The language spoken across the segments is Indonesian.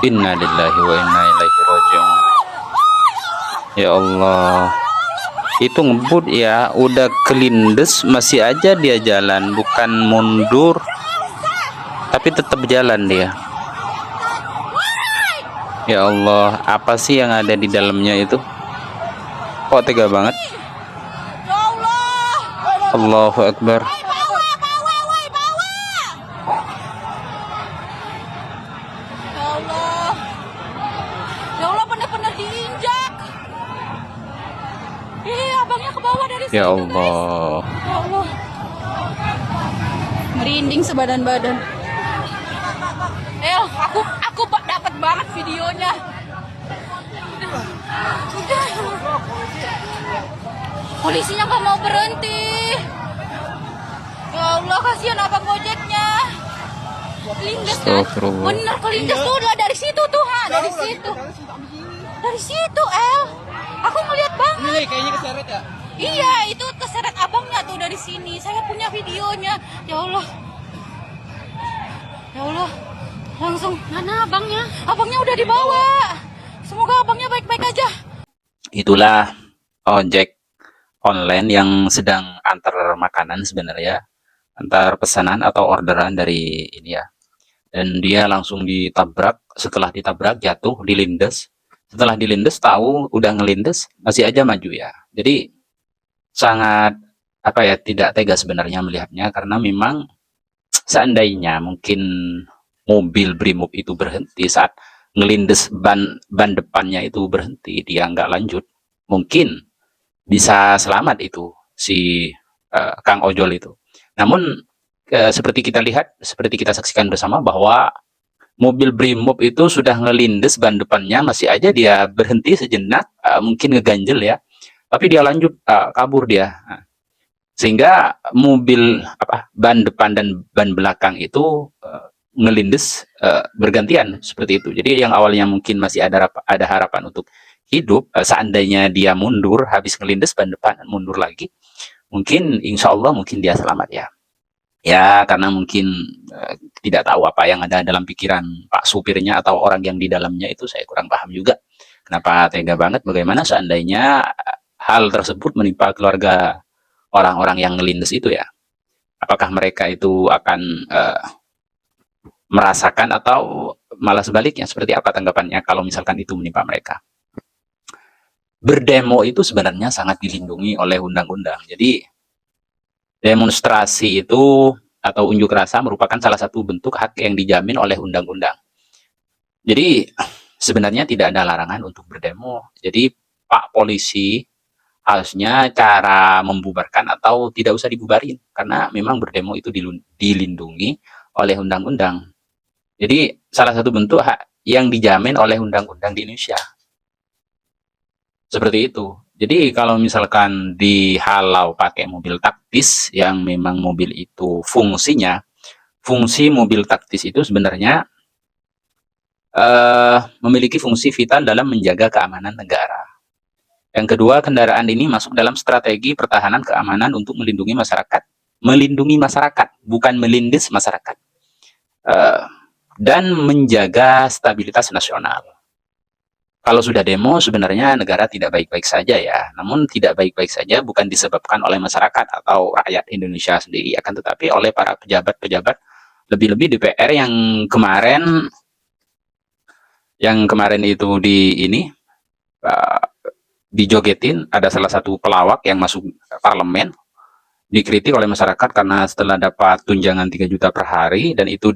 Inna lillahi wa inna ilaihi raji'un. Ya Allah, itu ngebut ya, udah kelindes masih aja dia jalan, bukan mundur tapi tetap jalan dia. Ya Allah, apa sih yang ada di dalamnya itu? Kok tega banget? Allahu Akbar. Ya Allah. Ya Allah, benar-benar diinjak. Abangnya ke bawah dari situ, Ya guys. Allah. Ya Allah. Merinding sebadan-badan. Aku dapat banget videonya. Udah. Polisinya nggak mau berhenti. Ya Allah, kasihan abang gojeknya. Kelindes kan? Astagfirullah. Bener kelindes tuh lah dari situ tuh, dari situ. Dari situ, El. Aku ngeliat banget. Ini kayaknya keseret ya? Iya, itu keseret abangnya tuh dari sini. Saya punya videonya. Ya Allah. Ya Allah. Langsung, mana abangnya? Abangnya udah dibawa. Semoga abangnya baik-baik aja. Itulah ojek online yang sedang antar makanan sebenarnya, antar pesanan atau orderan dari ini ya. Dan dia langsung ditabrak, setelah ditabrak jatuh, dilindes. Setelah dilindes tahu udah ngelindes masih aja maju ya. Jadi sangat apa ya, tidak tega sebenarnya melihatnya, karena memang seandainya mungkin mobil Brimob itu berhenti saat ngelindes, ban depannya itu berhenti, dia nggak lanjut, mungkin bisa selamat itu si Kang Ojol itu. Namun seperti kita lihat, seperti kita saksikan bersama bahwa mobil Brimob itu sudah ngelindes ban depannya, masih aja dia berhenti sejenak, mungkin ngeganjel ya, tapi dia lanjut, kabur dia. Sehingga mobil ban depan dan ban belakang itu ngelindes bergantian seperti itu. Jadi yang awalnya mungkin masih ada harapan untuk hidup, seandainya dia mundur habis ngelindes ban depan, mundur lagi, mungkin insya Allah mungkin dia selamat ya. Ya karena mungkin tidak tahu apa yang ada dalam pikiran Pak supirnya atau orang yang di dalamnya, itu saya kurang paham juga. Kenapa tega banget, bagaimana seandainya hal tersebut menimpa keluarga orang-orang yang ngelindes itu ya. Apakah mereka itu akan merasakan atau malah sebaliknya, seperti apa tanggapannya kalau misalkan itu menimpa mereka? Berdemo itu sebenarnya sangat dilindungi oleh undang-undang. Jadi demonstrasi itu atau unjuk rasa merupakan salah satu bentuk hak yang dijamin oleh undang-undang. Jadi sebenarnya tidak ada larangan untuk berdemo. Jadi Pak Polisi harusnya cara membubarkan atau tidak usah dibubarin, karena memang berdemo itu dilindungi oleh undang-undang. Jadi salah satu bentuk hak yang dijamin oleh undang-undang di Indonesia. Seperti itu. Jadi kalau misalkan dihalau pakai mobil taktis, yang memang mobil itu fungsi mobil taktis itu sebenarnya memiliki fungsi vital dalam menjaga keamanan negara. Yang kedua, kendaraan ini masuk dalam strategi pertahanan keamanan untuk melindungi masyarakat. Melindungi masyarakat, bukan melindes masyarakat. Dan menjaga stabilitas nasional. Kalau sudah demo, sebenarnya negara tidak baik-baik saja ya. Namun tidak baik-baik saja bukan disebabkan oleh masyarakat atau rakyat Indonesia sendiri, akan tetapi oleh para pejabat-pejabat, lebih-lebih DPR yang kemarin itu dijogetin. Ada salah satu pelawak yang masuk parlemen, dikritik oleh masyarakat karena setelah dapat tunjangan 3 juta per hari, dan itu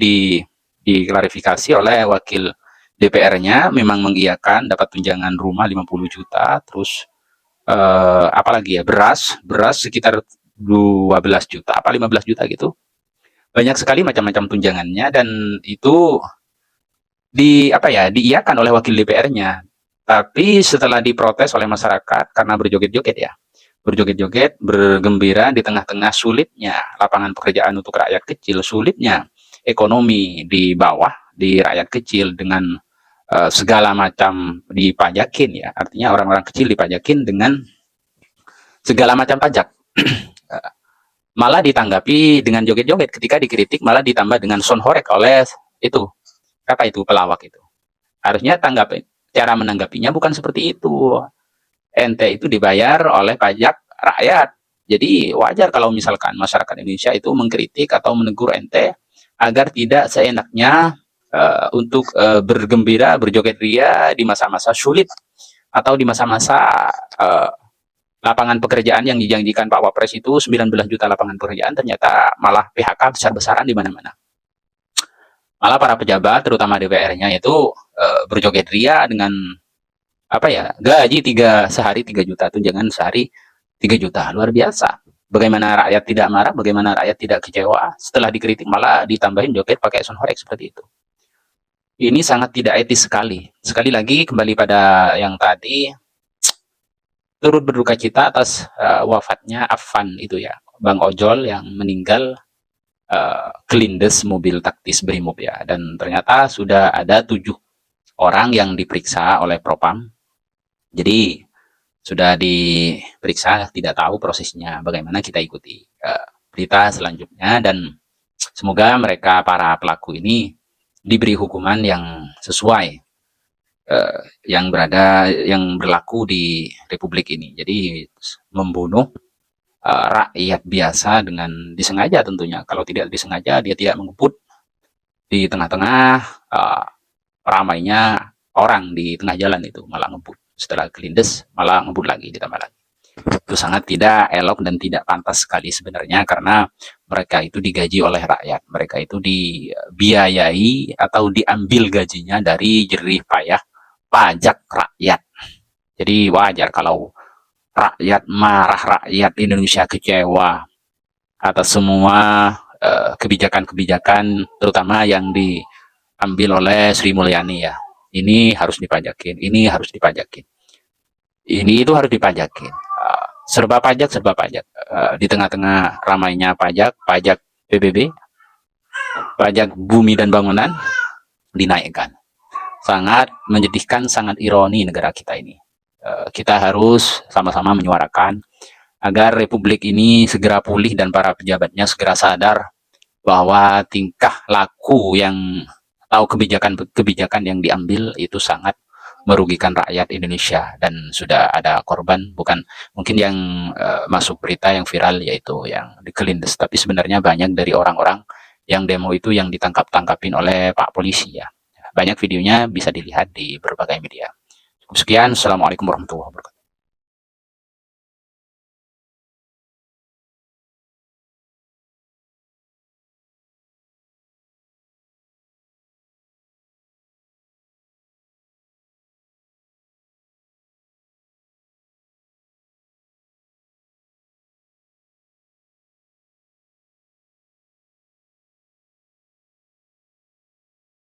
diklarifikasi oleh wakil DPR-nya, memang mengiyakan dapat tunjangan rumah 50 juta, terus apalagi ya, beras sekitar 12 juta, apa 15 juta gitu. Banyak sekali macam-macam tunjangannya, dan itu diiyakan oleh wakil DPR-nya. Tapi setelah diprotes oleh masyarakat karena berjoget-joget, bergembira di tengah-tengah sulitnya lapangan pekerjaan untuk rakyat kecil, sulitnya ekonomi di bawah, di rakyat kecil, dengan segala macam dipajakin ya, artinya orang-orang kecil dipajakin dengan segala macam pajak. Malah ditanggapi dengan joget-joget, ketika dikritik malah ditambah dengan sound horeg oleh itu pelawak itu. Harusnya cara menanggapinya bukan seperti itu. Ente itu dibayar oleh pajak rakyat. Jadi wajar kalau misalkan masyarakat Indonesia itu mengkritik atau menegur ente agar tidak seenaknya untuk bergembira, berjoget ria di masa-masa sulit atau di masa-masa lapangan pekerjaan yang dijanjikan Pak Wapres itu 19 juta lapangan pekerjaan, ternyata malah PHK besar-besaran di mana-mana. Malah para pejabat, terutama DPR-nya itu berjoget ria dengan apa ya, gaji sehari 3 juta, tunjangan sehari 3 juta, luar biasa. Bagaimana rakyat tidak marah, bagaimana rakyat tidak kecewa, setelah dikritik malah ditambahin joget pakai sound horeg seperti itu. Ini sangat tidak etis sekali. Sekali lagi kembali pada yang tadi, turut berduka cita atas wafatnya Afan itu ya, Bang Ojol yang meninggal kelindes mobil taktis Brimob ya, dan ternyata sudah ada 7 orang yang diperiksa oleh Propam. Jadi sudah diperiksa, tidak tahu prosesnya bagaimana, kita ikuti berita selanjutnya dan semoga mereka para pelaku ini diberi hukuman yang sesuai yang berlaku di Republik ini. Jadi membunuh rakyat biasa dengan disengaja tentunya. Kalau tidak disengaja, dia tidak mengebut di tengah-tengah ramainya orang di tengah jalan, itu malah ngebut. Setelah kelindes malah ngebut lagi, ditambah lagi. Itu sangat tidak elok dan tidak pantas sekali sebenarnya, karena mereka itu digaji oleh rakyat, mereka itu dibiayai atau diambil gajinya dari jerih payah pajak rakyat. Jadi wajar kalau rakyat marah, rakyat Indonesia kecewa atas semua kebijakan-kebijakan terutama yang diambil oleh Sri Mulyani ya. Ini harus dipajakin, ini harus dipajakin, ini itu harus dipajakin. Serba pajak, serba pajak. Di tengah-tengah ramainya pajak PBB, pajak bumi dan bangunan dinaikkan. Sangat menyedihkan, sangat ironi negara kita ini. Kita harus sama-sama menyuarakan agar Republik ini segera pulih dan para pejabatnya segera sadar bahwa tingkah laku yang atau kebijakan yang diambil itu sangat merugikan rakyat Indonesia, dan sudah ada korban, bukan mungkin yang masuk berita yang viral yaitu yang dikelindes, tapi sebenarnya banyak dari orang-orang yang demo itu yang ditangkap-tangkapin oleh Pak Polisi ya. Banyak videonya bisa dilihat di berbagai media. Cukup sekian, assalamualaikum warahmatullahi wabarakatuh.